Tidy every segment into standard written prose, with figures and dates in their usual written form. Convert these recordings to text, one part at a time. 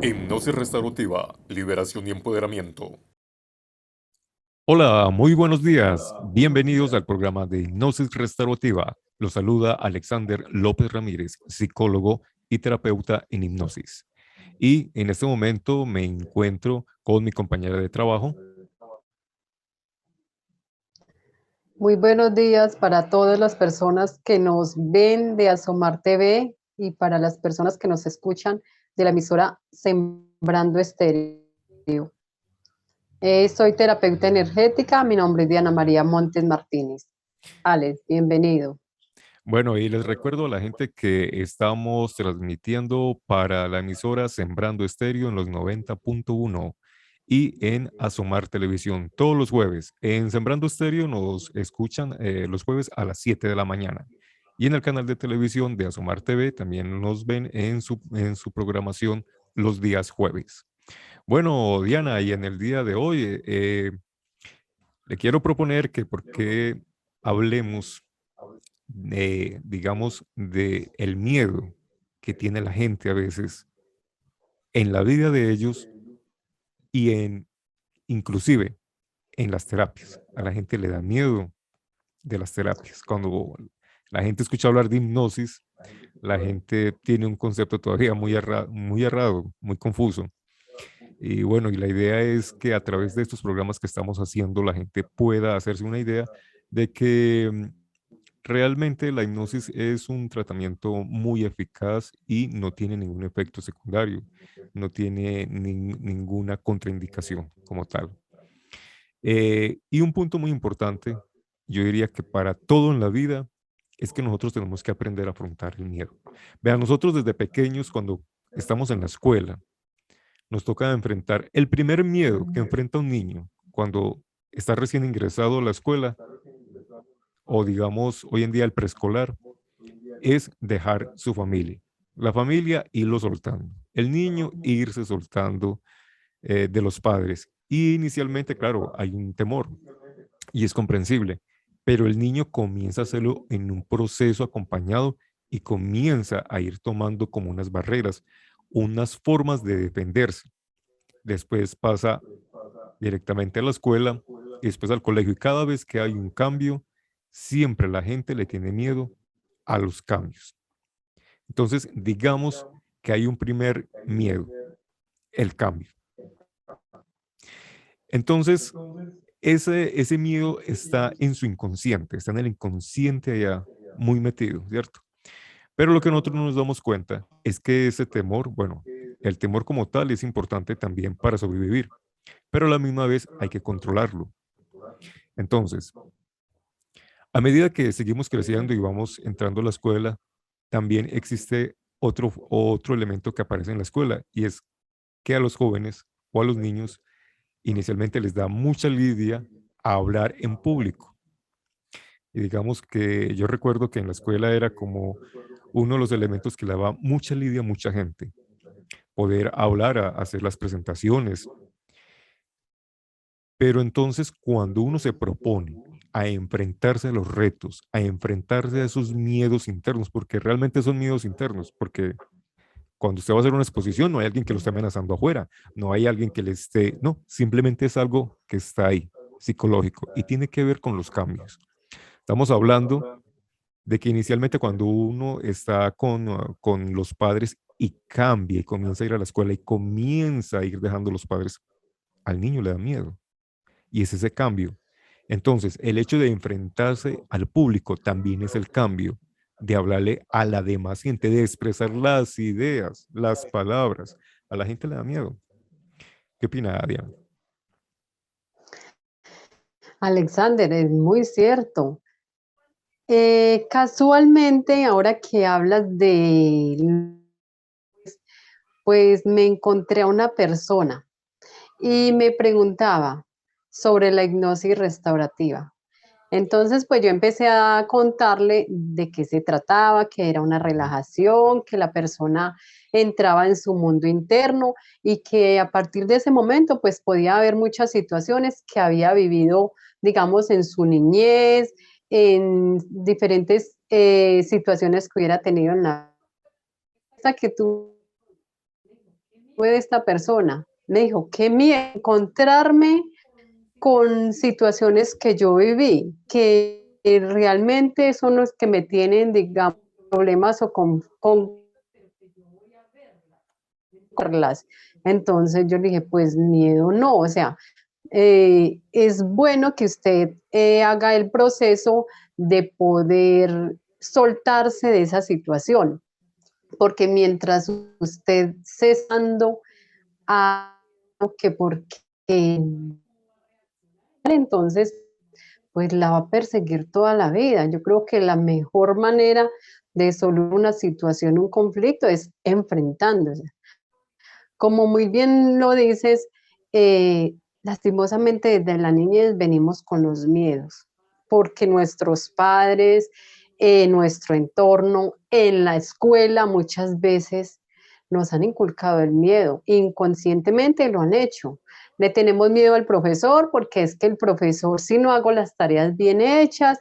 Hipnosis restaurativa, liberación y empoderamiento. Hola, muy buenos días. Bienvenidos al programa de Hipnosis Restaurativa. Los saluda Alexander López Ramírez, psicólogo y terapeuta en hipnosis. Y en este momento me encuentro con mi compañera de trabajo. Muy buenos días para todas las personas que nos ven de Asomar TV y para las personas que nos escuchan de la emisora Sembrando Estéreo. Soy terapeuta energética, mi nombre es Diana María Montes Martínez. Alex, bienvenido. Bueno, y les recuerdo a la gente que estamos transmitiendo para la emisora Sembrando Estéreo en los 90.1 y en Asomar Televisión todos los jueves. En Sembrando Estéreo nos escuchan los jueves a las 7 de la mañana. Y en el canal de televisión de Asomar TV también nos ven en su programación los días jueves. Bueno, Diana, y en el día de hoy le quiero proponer que por qué hablemos digamos, de el miedo que tiene la gente a veces en la vida de ellos y inclusive en las terapias. A la gente le da miedo de las terapias. Cuando la gente escucha hablar de hipnosis, la gente tiene un concepto todavía muy errado, muy confuso. Y bueno, y la idea es que a través de estos programas que estamos haciendo, la gente pueda hacerse una idea de que realmente la hipnosis es un tratamiento muy eficaz y no tiene ningún efecto secundario, no tiene ninguna contraindicación como tal. Y un punto muy importante, yo diría que para todo en la vida, es que nosotros tenemos que aprender a afrontar el miedo. Vean, nosotros desde pequeños, cuando estamos en la escuela, nos toca enfrentar el primer miedo que enfrenta un niño cuando está recién ingresado a la escuela o digamos hoy en día el preescolar es dejar su familia. La familia irlo soltando. El niño irse soltando de los padres. Y inicialmente, claro, hay un temor y es comprensible, pero el niño comienza a hacerlo en un proceso acompañado y comienza a ir tomando como unas barreras, unas formas de defenderse. Después pasa directamente a la escuela y después al colegio. Y cada vez que hay un cambio, siempre la gente le tiene miedo a los cambios. Entonces, digamos que hay un primer miedo, el cambio. Entonces, ese miedo está en su inconsciente, está en el inconsciente allá muy metido, ¿cierto? Pero lo que nosotros no nos damos cuenta es que ese temor, bueno, el temor como tal es importante también para sobrevivir, pero a la misma vez hay que controlarlo. Entonces, a medida que seguimos creciendo y vamos entrando a la escuela, también existe otro elemento que aparece en la escuela y es que a los jóvenes o a los niños inicialmente les da mucha lidia a hablar en público. Y digamos que yo recuerdo que en la escuela era como uno de los elementos que le daba mucha lidia a mucha gente, poder hablar, hacer las presentaciones. Pero entonces cuando uno se propone a enfrentarse a los retos, a enfrentarse a esos miedos internos, porque realmente son miedos internos, porque cuando usted va a hacer una exposición, no hay alguien que lo esté amenazando afuera, no hay alguien que le esté, no, simplemente es algo que está ahí, psicológico, y tiene que ver con los cambios. Estamos hablando de que inicialmente cuando uno está con los padres y cambia y comienza a ir a la escuela y comienza a ir dejando los padres, al niño le da miedo, y es ese cambio. Entonces, el hecho de enfrentarse al público también es el cambio, de hablarle a la demás gente, de expresar las ideas, las palabras. A la gente le da miedo. ¿Qué opina, Diana? Alexander, es muy cierto. Casualmente, ahora que hablas de, pues me encontré a una persona y me preguntaba sobre la hipnosis restaurativa. Entonces, pues yo empecé a contarle de qué se trataba, que era una relajación, que la persona entraba en su mundo interno y que a partir de ese momento, pues podía haber muchas situaciones que había vivido, digamos, en su niñez, en diferentes situaciones que hubiera tenido en la vida, que tuvo de esta persona. Me dijo, qué miedo encontrarme con situaciones que yo viví, que realmente son los que me tienen, digamos, problemas o con las. Entonces yo le dije, pues miedo no, o sea, es bueno que usted haga el proceso de poder soltarse de esa situación, porque mientras usted cesando a que porque entonces pues la va a perseguir toda la vida. Yo creo que la mejor manera de solucionar una situación, un conflicto, es enfrentándose. Como muy bien lo dices, lastimosamente desde la niñez venimos con los miedos, porque nuestros padres, nuestro entorno, en la escuela muchas veces nos han inculcado el miedo, inconscientemente lo han hecho. Le tenemos miedo al profesor porque es que el profesor, si no hago las tareas bien hechas,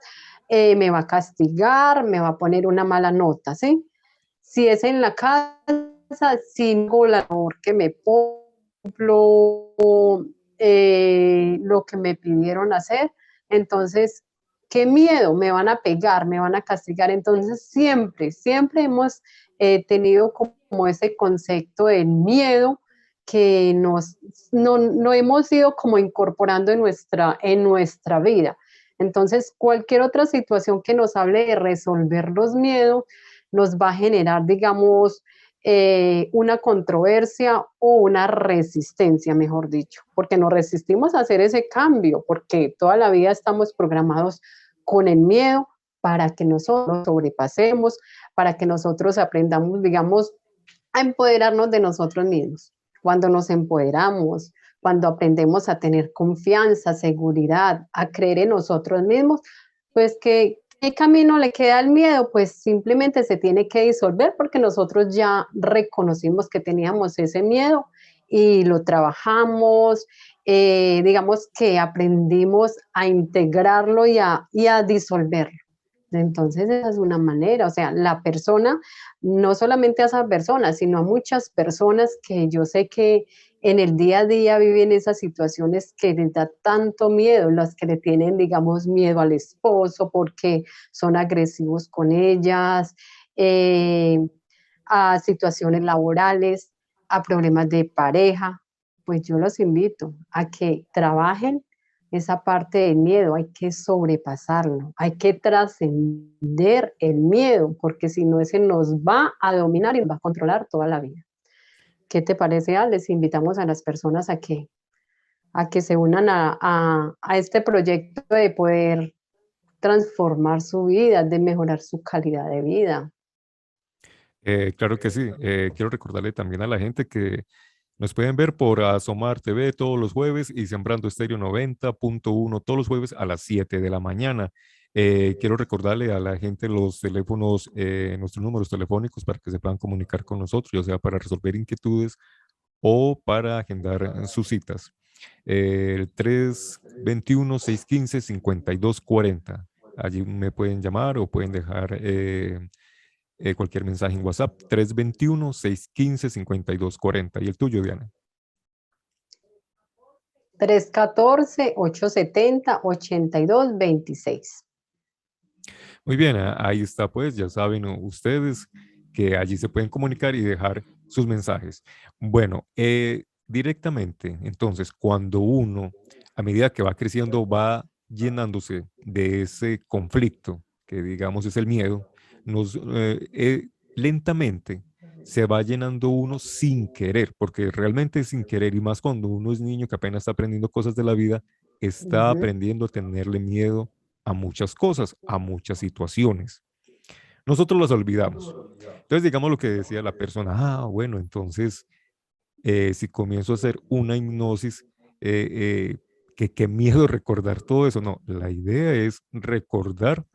me va a castigar, me va a poner una mala nota, ¿sí? Si es en la casa, cinco la labor que me cumplo, lo que me pidieron hacer, entonces, qué miedo, me van a pegar, me van a castigar, entonces siempre hemos tenido como ese concepto del miedo que no hemos ido como incorporando en nuestra vida. Entonces, cualquier otra situación que nos hable de resolver los miedos, nos va a generar, digamos, una controversia o una resistencia, mejor dicho, porque nos resistimos a hacer ese cambio, porque toda la vida estamos programados con el miedo para que nosotros sobrepasemos, para que nosotros aprendamos, digamos, a empoderarnos de nosotros mismos. Cuando nos empoderamos, cuando aprendemos a tener confianza, seguridad, a creer en nosotros mismos, pues que ¿qué camino le queda al miedo? Pues simplemente se tiene que disolver porque nosotros ya reconocimos que teníamos ese miedo y lo trabajamos, digamos que aprendimos a integrarlo y a disolverlo. Entonces esa es una manera, o sea, la persona, no solamente a esa persona, sino a muchas personas que yo sé que en el día a día viven esas situaciones que les da tanto miedo, las que le tienen, digamos, miedo al esposo porque son agresivos con ellas, eh, a situaciones laborales, a problemas de pareja, pues yo los invito a que trabajen esa parte del miedo, hay que sobrepasarlo, hay que trascender el miedo, porque si no, ese nos va a dominar y nos va a controlar toda la vida. ¿Qué te parece, Al? Les invitamos a las personas a que se unan a este proyecto de poder transformar su vida, de mejorar su calidad de vida. Claro que sí. Quiero recordarle también a la gente que nos pueden ver por Asomar TV todos los jueves y Sembrando Estéreo 90.1 todos los jueves a las 7 de la mañana. Quiero recordarle a la gente los teléfonos, nuestros números telefónicos para que se puedan comunicar con nosotros, ya sea para resolver inquietudes o para agendar sus citas. El 321-615-5240. Allí me pueden llamar o pueden dejar cualquier mensaje en WhatsApp. 321-615-5240. ¿Y el tuyo, Diana? 314-870-8226. Muy bien, ahí está, pues ya saben ustedes que allí se pueden comunicar y dejar sus mensajes. Bueno, directamente, entonces, cuando uno, a medida que va creciendo, va llenándose de ese conflicto, que digamos es el miedo, lentamente se va llenando uno sin querer, porque realmente sin querer, y más cuando uno es niño que apenas está aprendiendo cosas de la vida, está Ujú. aprendiendo a tenerle miedo a muchas cosas, a muchas situaciones. Nosotros las olvidamos. Entonces, digamos lo que decía la persona, bueno, entonces, si comienzo a hacer una hipnosis, qué miedo recordar todo eso. No, la idea es recordar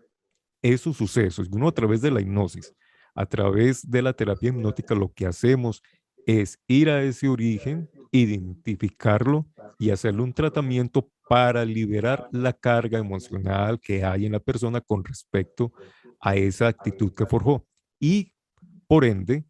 esos sucesos. Y uno a través de la hipnosis, a través de la terapia hipnótica, lo que hacemos es ir a ese origen, identificarlo y hacerle un tratamiento para liberar la carga emocional que hay en la persona con respecto a esa actitud que forjó. Y por ende,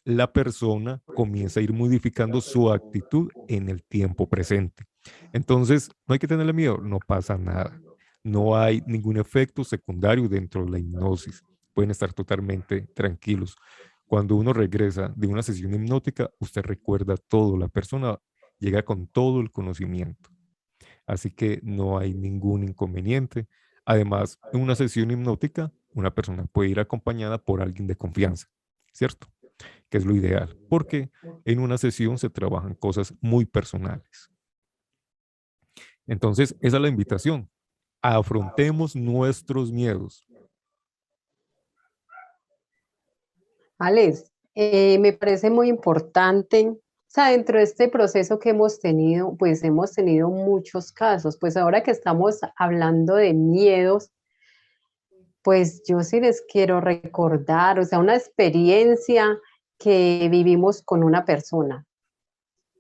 la persona comienza a ir modificando su actitud en el tiempo presente. Entonces, no hay que tenerle miedo, no pasa nada. No hay ningún efecto secundario dentro de la hipnosis. Pueden estar totalmente tranquilos. Cuando uno regresa de una sesión hipnótica, usted recuerda todo, la persona llega con todo el conocimiento. Así que no hay ningún inconveniente. Además, en una sesión hipnótica, una persona puede ir acompañada por alguien de confianza, ¿cierto? Que es lo ideal, porque en una sesión se trabajan cosas muy personales. Entonces, esa es la invitación. Afrontemos nuestros miedos. Alex, me parece muy importante, o sea, dentro de este proceso que hemos tenido, pues hemos tenido muchos casos, pues ahora que estamos hablando de miedos, pues yo sí les quiero recordar, o sea, una experiencia que vivimos con una persona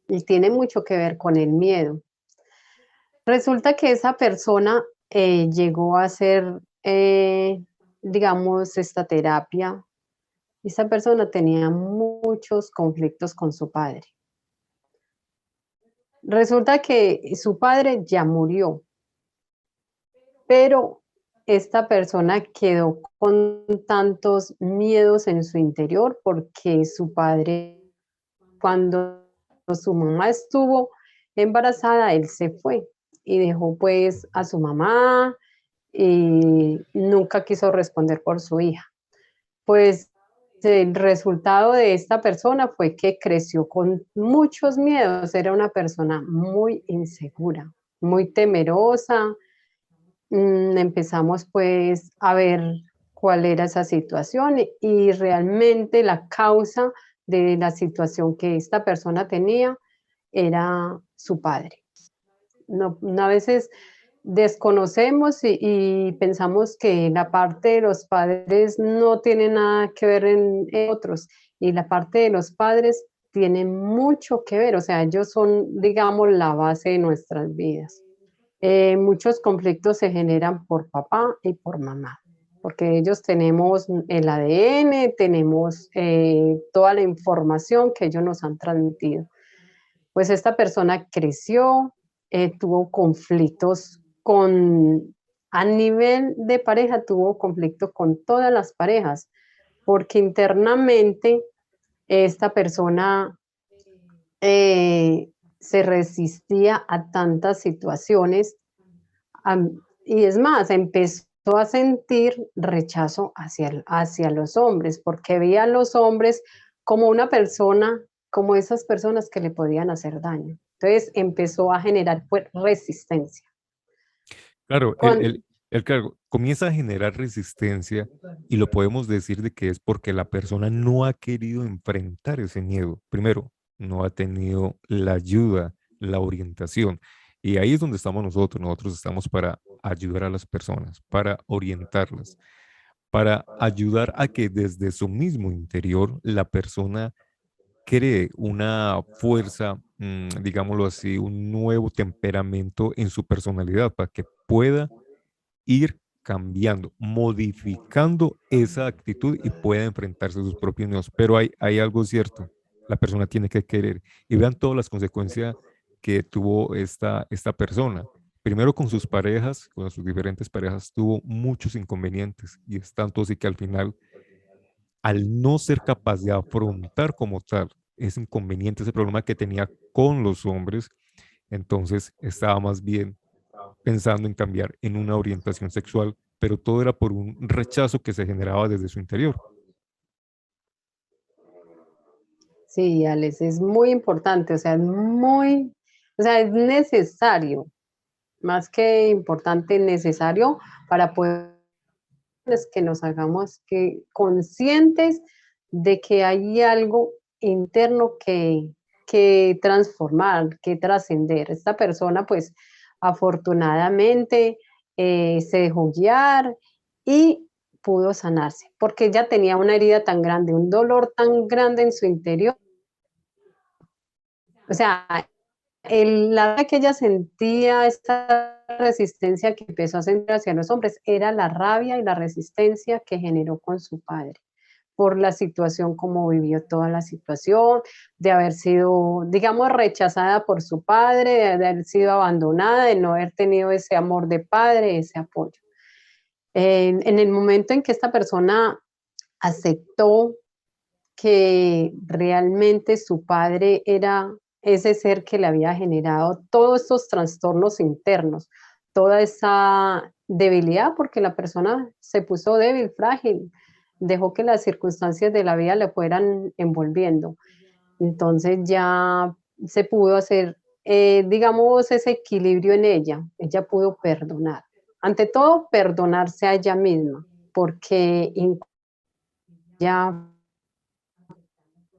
y tiene mucho que ver con el miedo. Resulta que esa persona llegó a hacer, digamos, esta terapia. Esa persona tenía muchos conflictos con su padre. Resulta que su padre ya murió, pero esta persona quedó con tantos miedos en su interior porque su padre, cuando su mamá estuvo embarazada, él se fue y dejó pues a su mamá y nunca quiso responder por su hija. Pues el resultado de esta persona fue que creció con muchos miedos, era una persona muy insegura, muy temerosa. Empezamos pues a ver cuál era esa situación y realmente la causa de la situación que esta persona tenía era su padre. No, a veces desconocemos y pensamos que la parte de los padres no tiene nada que ver en otros, y la parte de los padres tiene mucho que ver, o sea, ellos son, digamos, la base de nuestras vidas. Muchos conflictos se generan por papá y por mamá, porque ellos tenemos el ADN, tenemos toda la información que ellos nos han transmitido. Pues esta persona creció, tuvo conflictos a nivel de pareja, tuvo conflicto con todas las parejas, porque internamente esta persona se resistía a tantas situaciones, y es más, empezó a sentir rechazo hacia los hombres, porque veía a los hombres como una persona, como esas personas que le podían hacer daño. Entonces empezó a generar pues, resistencia. Claro, Cuando, claro, comienza a generar resistencia y lo podemos decir de que es porque la persona no ha querido enfrentar ese miedo. Primero, no ha tenido la ayuda, la orientación. Y ahí es donde estamos nosotros. Nosotros estamos para ayudar a las personas, para orientarlas, para ayudar a que desde su mismo interior la persona cree una fuerza, digámoslo así, un nuevo temperamento en su personalidad para que pueda ir cambiando, modificando esa actitud y pueda enfrentarse a sus propios miedos. Pero hay algo cierto, la persona tiene que querer. Y vean todas las consecuencias que tuvo esta persona. Primero con sus parejas, con sus diferentes parejas, tuvo muchos inconvenientes y es tanto así que al final, al no ser capaz de afrontar como tal ese inconveniente, ese problema que tenía con los hombres, entonces estaba más bien pensando en cambiar en una orientación sexual, pero todo era por un rechazo que se generaba desde su interior. sí, Alex, es muy importante, o sea, es necesario, más que importante, necesario para poder que nos hagamos conscientes de que hay algo interno que transformar, que trascender. Esta persona, pues, afortunadamente, se dejó guiar y pudo sanarse, porque ella tenía una herida tan grande, un dolor tan grande en su interior. O sea, la rabia que ella sentía, esta resistencia que empezó a sentir hacia los hombres, era la rabia y la resistencia que generó con su padre. por la situación, como vivió toda la situación, de haber sido, digamos, rechazada por su padre, de haber sido abandonada, de no haber tenido ese amor de padre, ese apoyo. En el momento en que esta persona aceptó que realmente su padre era ese ser que le había generado todos estos trastornos internos, toda esa debilidad, porque la persona se puso débil, frágil, dejó que las circunstancias de la vida le fueran envolviendo. Entonces ya se pudo hacer, digamos, ese equilibrio en ella. Ella pudo perdonar. Ante todo, perdonarse a ella misma, porque ya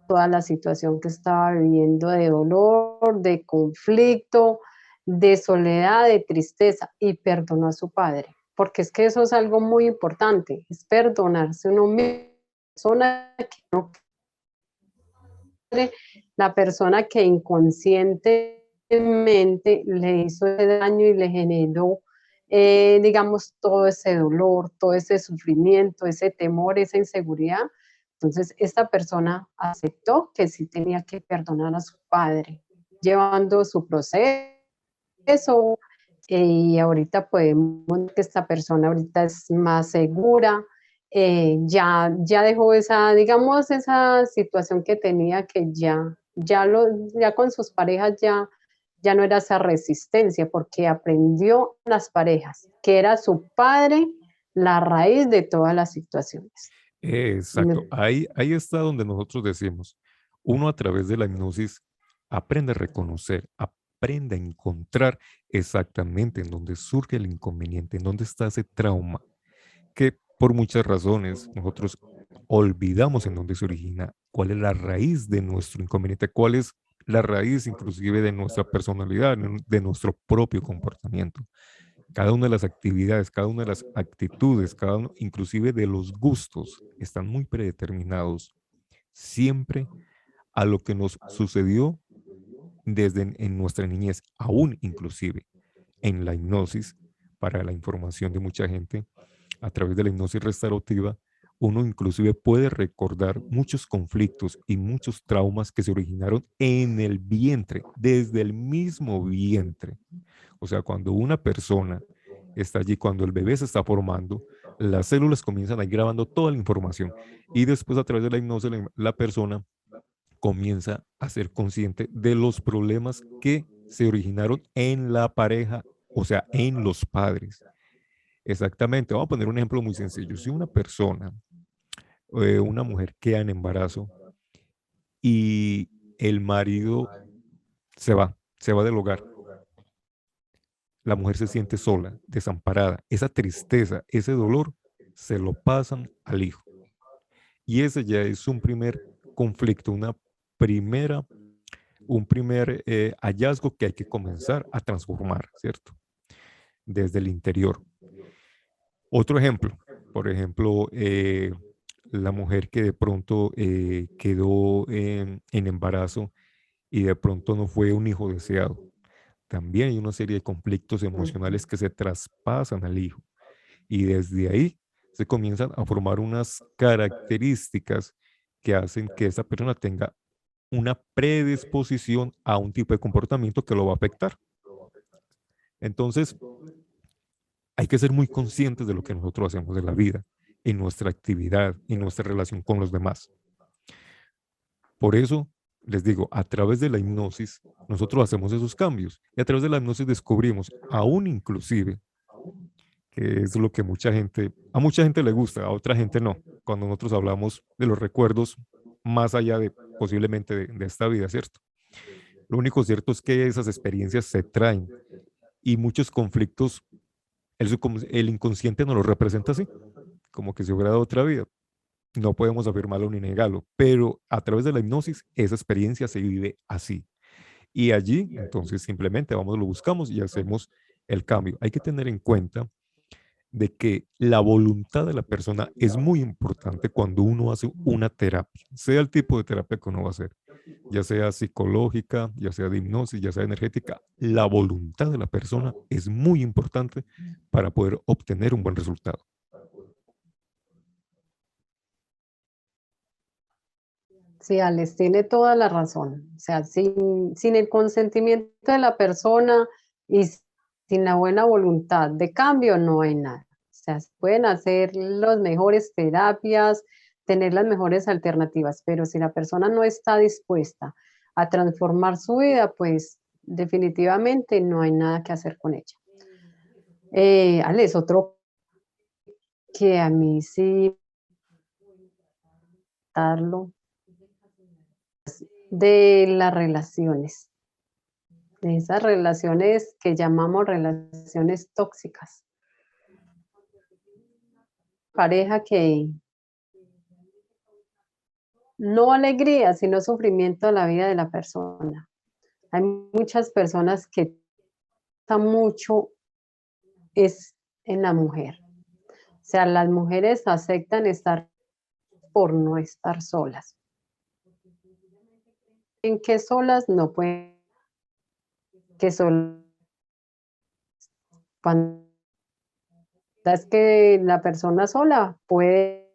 toda la situación que estaba viviendo de dolor, de conflicto, de soledad, de tristeza, y perdonó a su padre, porque es que eso es algo muy importante, es perdonarse uno mismo, persona que no quiere, la persona que inconscientemente le hizo ese daño y le generó, digamos, todo ese dolor, todo ese sufrimiento, ese temor, esa inseguridad. Entonces, esta persona aceptó que sí tenía que perdonar a su padre, llevando su proceso, y ahorita podemos ver que esta persona ahorita es más segura, ya dejó esa, digamos, esa situación que tenía, que ya con sus parejas ya no era esa resistencia, porque aprendió las parejas, que era su padre la raíz de todas las situaciones. Exacto. Ahí está donde nosotros decimos, uno a través de la hipnosis aprende a reconocer, aprende a encontrar exactamente en dónde surge el inconveniente, en dónde está ese trauma, que por muchas razones nosotros olvidamos en dónde se origina, cuál es la raíz de nuestro inconveniente, cuál es la raíz inclusive de nuestra personalidad, de nuestro propio comportamiento. Cada una de las actividades, cada una de las actitudes, cada uno, inclusive de los gustos, están muy predeterminados siempre a lo que nos sucedió desde en nuestra niñez, aún inclusive en la hipnosis, para la información de mucha gente, a través de la hipnosis restaurativa, uno inclusive puede recordar muchos conflictos y muchos traumas que se originaron en el vientre, desde el mismo vientre. O sea, cuando una persona está allí, cuando el bebé se está formando, las células comienzan a ir grabando toda la información y después a través de la hipnosis la persona comienza a ser consciente de los problemas que se originaron en la pareja, o sea, en los padres. Exactamente, vamos a poner un ejemplo muy sencillo. Si una persona, una mujer queda en embarazo y el marido se va del hogar, la mujer se siente sola, desamparada. Esa tristeza, ese dolor, se lo pasan al hijo. Y ese ya es un primer conflicto, primera, un primer hallazgo que hay que comenzar a transformar, ¿cierto? Desde el interior. Otro ejemplo, por ejemplo, la mujer que de pronto quedó en embarazo y de pronto no fue un hijo deseado. También hay una serie de conflictos Ujú. emocionales que se traspasan al hijo y desde ahí se comienzan a formar unas características que hacen que esa persona tenga una predisposición a un tipo de comportamiento que lo va a afectar. Entonces, hay que ser muy conscientes de lo que nosotros hacemos en la vida, en nuestra actividad, en nuestra relación con los demás. Por eso, les digo, a través de la hipnosis, nosotros hacemos esos cambios y a través de la hipnosis descubrimos, aún inclusive, que es lo que a mucha gente le gusta, a otra gente no, cuando nosotros hablamos de los recuerdos más allá de posiblemente de esta vida, ¿cierto? Lo único cierto es que esas experiencias se traen y muchos conflictos, el inconsciente nos lo representa así, como que se hubiera dado otra vida. No podemos afirmarlo ni negarlo, pero a través de la hipnosis esa experiencia se vive así. Y allí, entonces, simplemente vamos, lo buscamos y hacemos el cambio. Hay que tener en cuenta de que la voluntad de la persona es muy importante cuando uno hace una terapia, sea el tipo de terapia que uno va a hacer, ya sea psicológica, ya sea de hipnosis, ya sea energética. La voluntad de la persona es muy importante para poder obtener un buen resultado. Sí, Alex, tiene toda la razón. O sea, sin el consentimiento de la persona y sin la buena voluntad de cambio, no hay nada. O sea, se pueden hacer las mejores terapias, tener las mejores alternativas, pero si la persona no está dispuesta a transformar su vida, pues definitivamente no hay nada que hacer con ella. Alex, otro que a mí sí, darlo, de las relaciones. De esas relaciones que llamamos relaciones tóxicas. Pareja que no alegría, sino sufrimiento a la vida de la persona. Hay muchas personas que están mucho es en la mujer. O sea, las mujeres aceptan estar por no estar solas. En que solas no pueden, que solas cuando es que la persona sola puede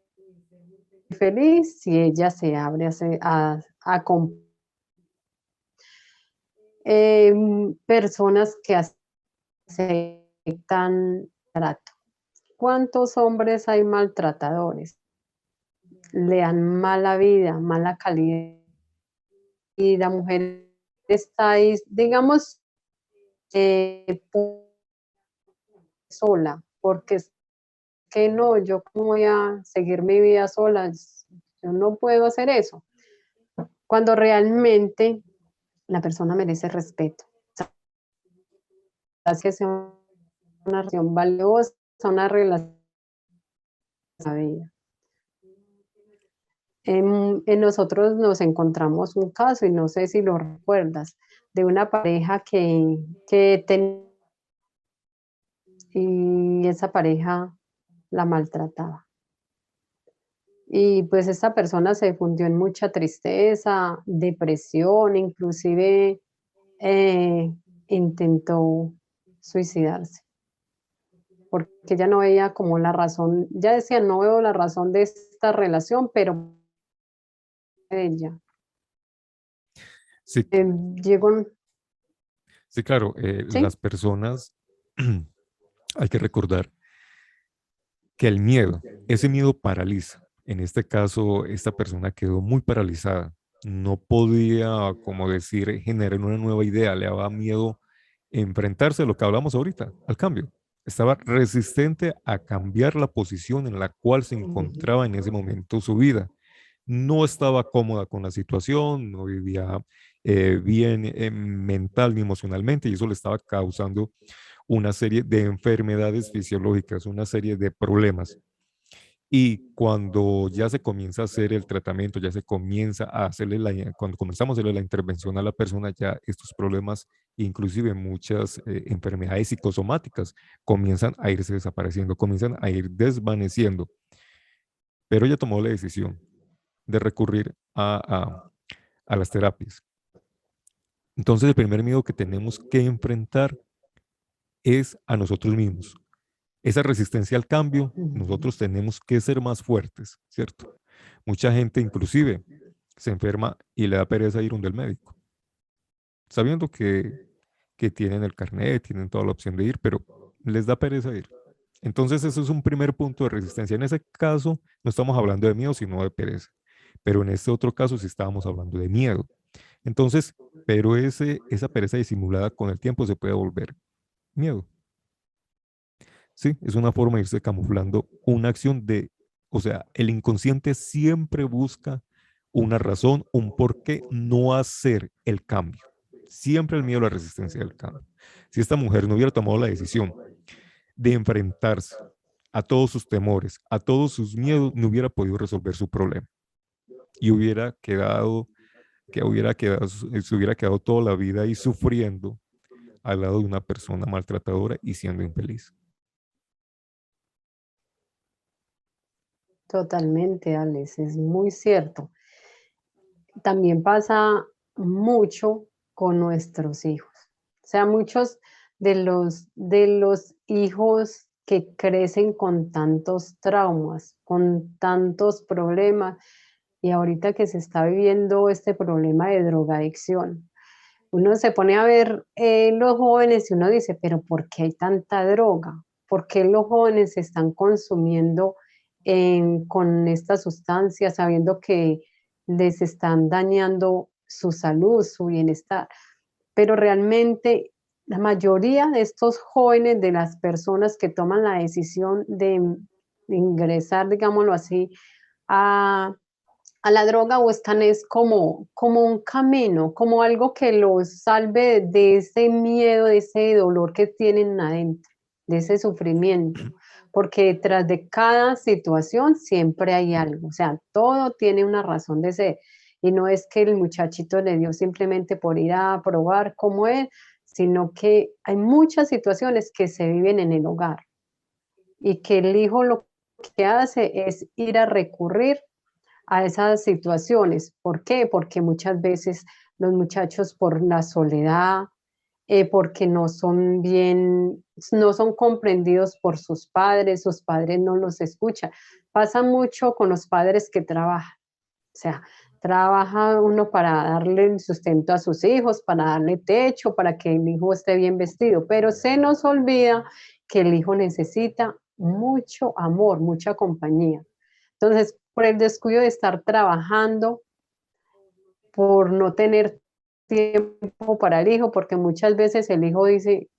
ser feliz si ella se abre a personas que aceptan trato. ¿Cuántos hombres hay maltratadores? Le dan mala vida, mala calidad. Y la mujer está ahí, digamos, sola, porque es que no, yo cómo voy a seguir mi vida sola, yo no puedo hacer eso. Cuando realmente la persona merece respeto. Que sea una relación valiosa, una relación de la vida. En nosotros nos encontramos un caso, y no sé si lo recuerdas, de una pareja y esa pareja la maltrataba. Y pues esta persona se fundió en mucha tristeza, depresión, inclusive intentó suicidarse, porque ya no veía como la razón, ya decía, no veo la razón de esta relación, pero ella. Sí, Llegó, sí, claro, las ¿sí? personas, hay que recordar que el miedo, ese miedo paraliza. En este caso, esta persona quedó muy paralizada. No podía, como decir, generar una nueva idea. Le daba miedo enfrentarse a lo que hablamos ahorita, al cambio. Estaba resistente a cambiar la posición en la cual se encontraba en ese momento su vida. No estaba cómoda con la situación, no vivía bien mental ni emocionalmente, y eso le estaba causando una serie de enfermedades fisiológicas, una serie de problemas. Y cuando ya se comienza a hacer el tratamiento, ya se comienza a hacerle cuando comenzamos a hacerle la intervención a la persona, ya estos problemas, inclusive muchas enfermedades psicosomáticas, comienzan a irse desapareciendo, comienzan a ir desvaneciendo. Pero ella tomó la decisión de recurrir a las terapias. Entonces, el primer miedo que tenemos que enfrentar es a nosotros mismos. Esa resistencia al cambio, nosotros tenemos que ser más fuertes, ¿cierto? Mucha gente inclusive se enferma y le da pereza ir donde el médico, sabiendo que tienen el carnet, tienen toda la opción de ir, pero les da pereza ir. Entonces, eso es un primer punto de resistencia. En ese caso, no estamos hablando de miedo, sino de pereza. Pero en este otro caso, sí estábamos hablando de miedo. Entonces, pero esa pereza disimulada con el tiempo se puede volver miedo. Sí, es una forma de irse camuflando una acción de, o sea, el inconsciente siempre busca una razón, un por qué no hacer el cambio. Siempre el miedo a la resistencia del cambio. Si esta mujer no hubiera tomado la decisión de enfrentarse a todos sus temores, a todos sus miedos, no hubiera podido resolver su problema y se hubiera quedado toda la vida ahí sufriendo al lado de una persona maltratadora y siendo infeliz. Totalmente, Alex, es muy cierto. También pasa mucho con nuestros hijos. O sea, muchos de los hijos que crecen con tantos traumas, con tantos problemas, y ahorita que se está viviendo este problema de drogadicción, uno se pone a ver los jóvenes y uno dice, pero ¿por qué hay tanta droga? ¿Por qué los jóvenes se están consumiendo con estas sustancias sabiendo que les están dañando su salud, su bienestar? Pero realmente la mayoría de estos jóvenes, de las personas que toman la decisión de ingresar, digámoslo así, a, a la droga o están es como un camino, como algo que los salve de ese miedo, de ese dolor que tienen adentro, de ese sufrimiento. Porque detrás de cada situación siempre hay algo, o sea, todo tiene una razón de ser. Y no es que el muchachito le dio simplemente por ir a probar cómo es, sino que hay muchas situaciones que se viven en el hogar y que el hijo lo que hace es ir a recurrir a esas situaciones. ¿Por qué? Porque muchas veces los muchachos por la soledad, porque no son comprendidos por sus padres no los escuchan. Pasa mucho con los padres que trabajan, o sea, trabaja uno para darle el sustento a sus hijos, para darle techo, para que el hijo esté bien vestido, pero se nos olvida que el hijo necesita mucho amor, mucha compañía. Entonces, por el descuido de estar trabajando, por no tener tiempo para el hijo, porque muchas veces el hijo dice,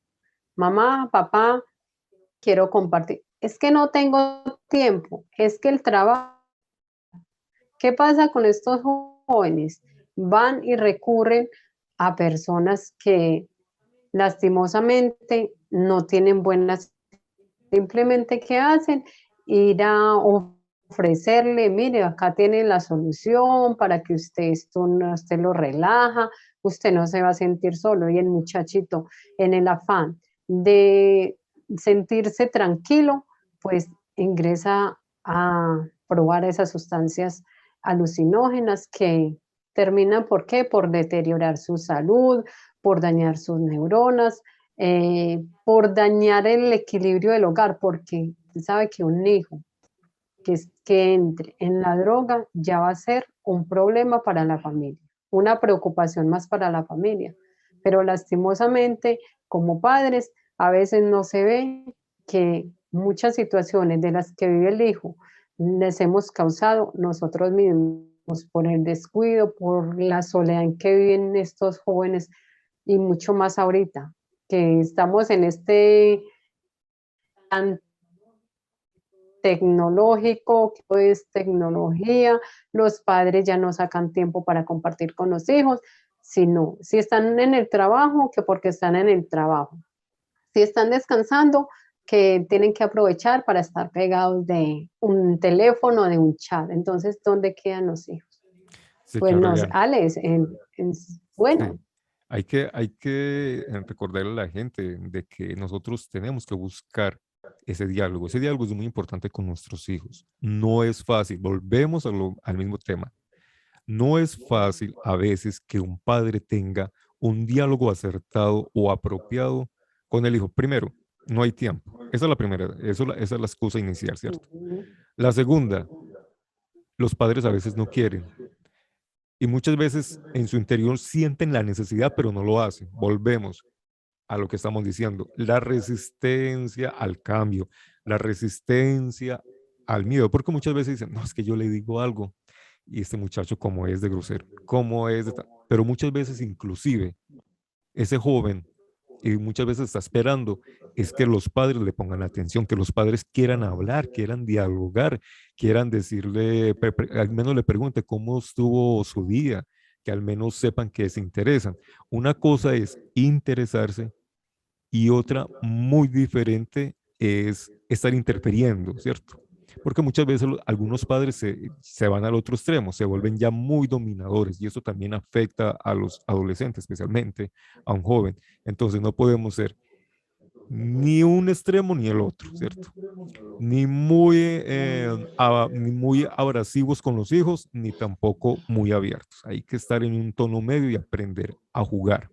mamá, papá, quiero compartir. Es que no tengo tiempo, es que el trabajo. ¿Qué pasa con estos jóvenes? Van y recurren a personas que lastimosamente no tienen buenas, simplemente ¿qué hacen? Ir a ofrecerle, mire, acá tiene la solución para que usted lo relaja, usted no se va a sentir solo. Y el muchachito, en el afán de sentirse tranquilo, pues ingresa a probar esas sustancias alucinógenas que terminan, ¿por qué? Por deteriorar su salud, por dañar sus neuronas, por dañar el equilibrio del hogar, porque usted sabe que un hijo que entre en la droga ya va a ser un problema para la familia, una preocupación más para la familia. Pero lastimosamente, como padres, a veces no se ve que muchas situaciones de las que vive el hijo les hemos causado nosotros mismos por el descuido, por la soledad en que viven estos jóvenes y mucho más ahorita, que estamos en este tecnológico, que todo es tecnología, los padres ya no sacan tiempo para compartir con los hijos, sino si están en el trabajo, que porque están en el trabajo. Si están descansando, que tienen que aprovechar para estar pegados de un teléfono, de un chat. Entonces, ¿dónde quedan los hijos? Sí, Pues claro, nos, Eliana. Alex, Sí. bueno, Hay que recordarle a la gente de que nosotros tenemos que buscar ese diálogo. Ese diálogo es muy importante con nuestros hijos. No es fácil. Volvemos al mismo tema. No es fácil a veces que un padre tenga un diálogo acertado o apropiado con el hijo. Primero, no hay tiempo. Esa es la primera, esa es la excusa inicial, ¿cierto? La segunda, los padres a veces no quieren y muchas veces en su interior sienten la necesidad, pero no lo hacen. Volvemos a lo que estamos diciendo, la resistencia al cambio, la resistencia al miedo, porque muchas veces dicen, no, es que yo le digo algo y este muchacho como es de grosero, como es de pero muchas veces inclusive ese joven y muchas veces está esperando es que los padres le pongan atención, que los padres quieran hablar, quieran dialogar, quieran decirle, al menos le pregunte cómo estuvo su día, que al menos sepan que se interesan. Una cosa es interesarse y otra muy diferente es estar interfiriendo, ¿cierto? Porque muchas veces algunos padres se van al otro extremo, se vuelven ya muy dominadores y eso también afecta a los adolescentes, especialmente a un joven. Entonces no podemos ser ni un extremo ni el otro, ¿cierto? Ni muy abrasivos con los hijos, ni tampoco muy abiertos. Hay que estar en un tono medio y aprender a jugar.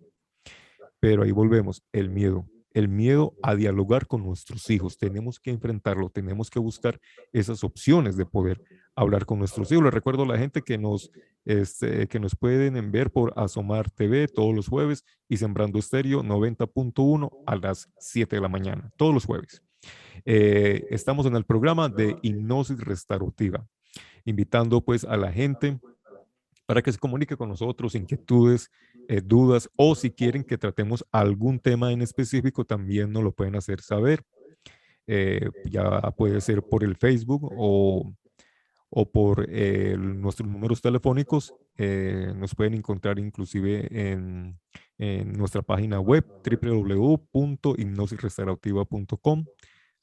Pero ahí volvemos, el miedo a dialogar con nuestros hijos. Tenemos que enfrentarlo, tenemos que buscar esas opciones de poder hablar con nuestros hijos. Les recuerdo a la gente que nos pueden ver por Asomar TV todos los jueves y Sembrando Estéreo 90.1 a las 7 de la mañana, todos los jueves. Estamos en el programa de hipnosis restaurativa, invitando pues a la gente para que se comunique con nosotros, inquietudes, dudas, o si quieren que tratemos algún tema en específico, también nos lo pueden hacer saber. Ya puede ser por el Facebook o por nuestros números telefónicos. Nos pueden encontrar inclusive en nuestra página web www.hipnosisrestaurativa.com.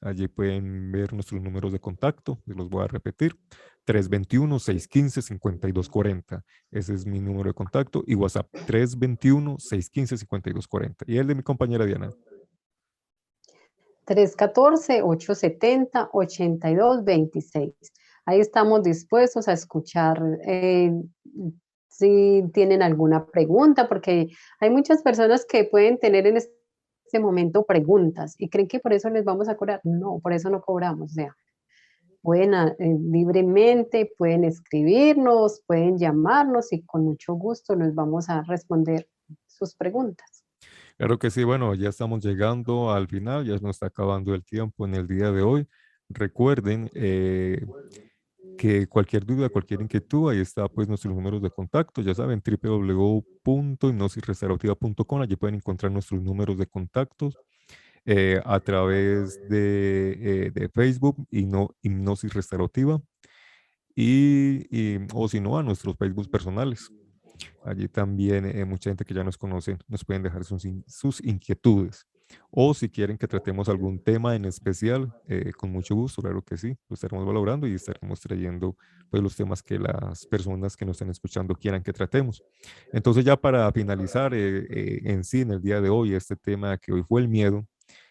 Allí pueden ver nuestros números de contacto, los voy a repetir: 321-615-5240. Ese es mi número de contacto, y WhatsApp 321-615-5240. Y el de mi compañera Diana. 314-870-8226. Ahí estamos dispuestos a escuchar si tienen alguna pregunta, porque hay muchas personas que pueden tener en este momento preguntas y creen que por eso les vamos a cobrar. No, por eso no cobramos. O sea, pueden libremente, pueden escribirnos, pueden llamarnos y con mucho gusto nos vamos a responder sus preguntas. Claro que sí. Bueno, ya estamos llegando al final, ya nos está acabando el tiempo en el día de hoy. Recuerden que cualquier duda, cualquier inquietud, ahí está pues nuestros números de contacto, ya saben, www.hipnosisrestaurativa.com. Allí pueden encontrar nuestros números de contactos a través de Facebook y Hipnosis Restaurativa, o si no, a nuestros Facebook personales. Allí también mucha gente que ya nos conoce nos pueden dejar sus inquietudes. O si quieren que tratemos algún tema en especial, con mucho gusto, claro que sí, lo estaremos valorando y estaremos trayendo pues, los temas que las personas que nos estén escuchando quieran que tratemos. Entonces ya para finalizar en sí, en el día de hoy, este tema que hoy fue el miedo,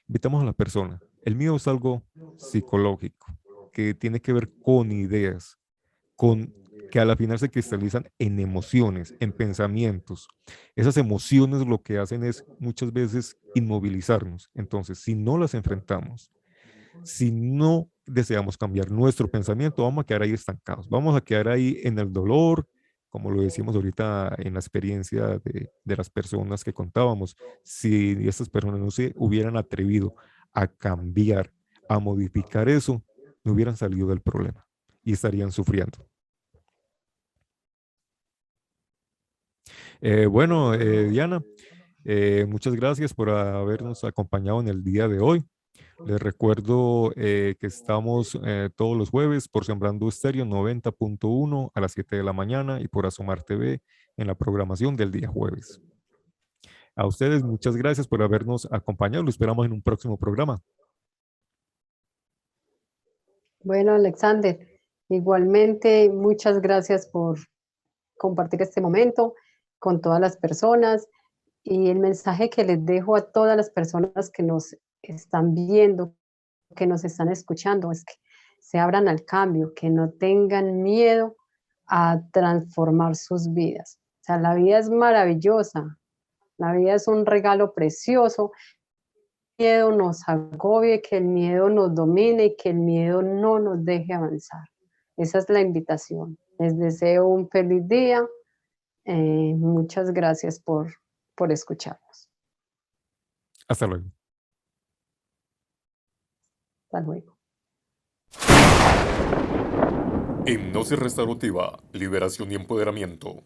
invitamos a la persona. El miedo es algo psicológico que tiene que ver con ideas, que a la final se cristalizan en emociones, en pensamientos. Esas emociones lo que hacen es muchas veces inmovilizarnos. Entonces, si no las enfrentamos, si no deseamos cambiar nuestro pensamiento, vamos a quedar ahí estancados, vamos a quedar ahí en el dolor, como lo decimos ahorita en la experiencia de las personas que contábamos. Si estas personas no se hubieran atrevido a cambiar, a modificar eso, no hubieran salido del problema y estarían sufriendo. Bueno, Diana, muchas gracias por habernos acompañado en el día de hoy. Les recuerdo que estamos todos los jueves por Sembrando Estéreo 90.1 a las 7 de la mañana y por Asomar TV en la programación del día jueves. A ustedes muchas gracias por habernos acompañado. Lo esperamos en un próximo programa. Bueno, Alexander, igualmente muchas gracias por compartir este momento con todas las personas, y el mensaje que les dejo a todas las personas que nos están viendo, que nos están escuchando, es que se abran al cambio, que no tengan miedo a transformar sus vidas. O sea, la vida es maravillosa, la vida es un regalo precioso. Que el miedo nos agobie, que el miedo nos domine y que el miedo no nos deje avanzar. Esa es la invitación. Les deseo un feliz día. Muchas gracias por escucharnos. Hasta luego. Hasta luego. Hipnosis restaurativa, liberación y empoderamiento.